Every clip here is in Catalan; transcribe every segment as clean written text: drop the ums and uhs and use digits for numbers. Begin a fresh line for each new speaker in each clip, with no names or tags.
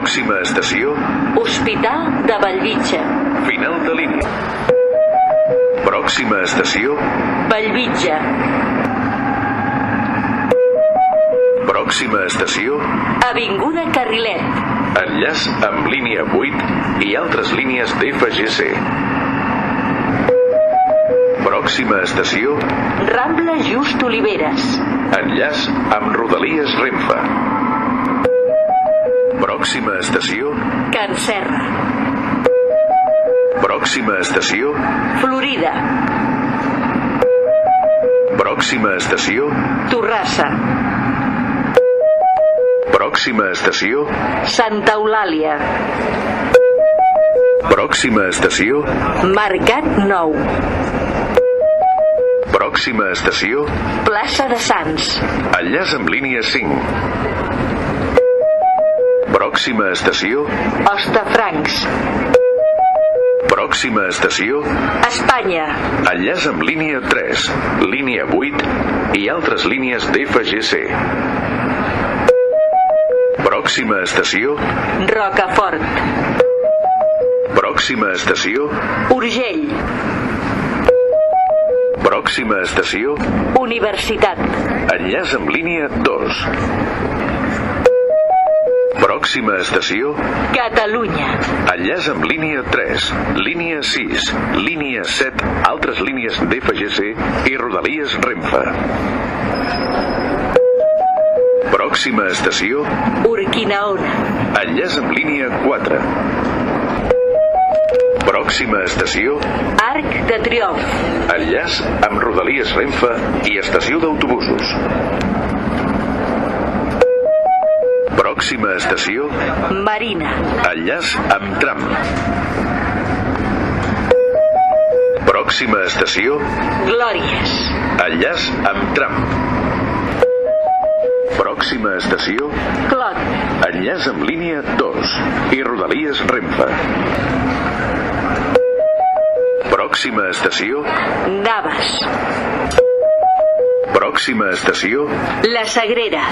Pròxima estació,
Hospital de Bellvitge.
final de línia. Pròxima estació,
Bellvitge.
pròxima estació,
Avinguda Carrilet.
enllaç amb línia 8 i altres línies d'FGC. Pròxima estació,
Rambla Just Oliveres.
enllaç amb Rodalies Renfe. Pròxima estació,
Can Serra.
pròxima estació,
Florida.
pròxima estació,
Torrassa.
pròxima estació,
Santa Eulàlia.
pròxima estació,
Mercat Nou.
pròxima estació,
Plaça de Sants.
enllaç amb línia 5. Pròxima estació,
Hostafrancs.
pròxima estació,
Espanya.
enllaç amb línia 3, línia 8 i altres línies d'FGC. Pròxima estació,
Rocafort.
pròxima estació,
Urgell.
pròxima estació,
Universitat.
enllaç amb línia 2. Pròxima estació,
Catalunya.
enllaç amb línia 3, línia 6, línia 7, altres línies d'FGC i Rodalies Renfe. Pròxima estació,
Urquinaona.
enllaç amb línia 4. Pròxima estació,
Arc de Triomf.
enllaç amb Rodalies Renfe i estació d'autobusos. Pròxima estació,
Marina.
enllaç amb tram. Pròxima estació,
Glòries.
enllaç amb tram. Pròxima estació,
Clot.
enllaç amb línia 2 i Rodalies Renfe. Pròxima estació,
Navas.
pròxima estació,
La Sagrera.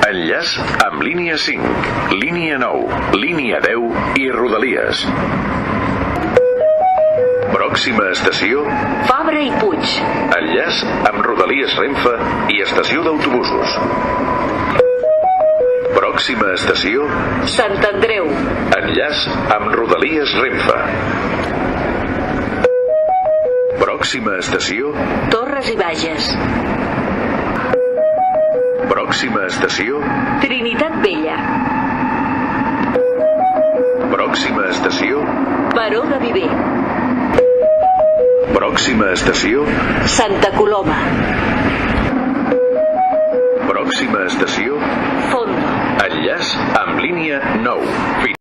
enllaç amb línia 5, línia 9, línia 10 i Rodalies. Pròxima estació,
Fabra i Puig.
enllaç amb Rodalies Renfe i estació d'autobusos. Pròxima estació,
Sant Andreu.
enllaç amb Rodalies Renfe. Pròxima estació,
Torres i Bages.
pròxima estació,
Trinitat Vella.
pròxima estació,
Baró de Viver.
pròxima estació,
Santa Coloma.
pròxima estació,
Fondo.
enllaç amb línia 9.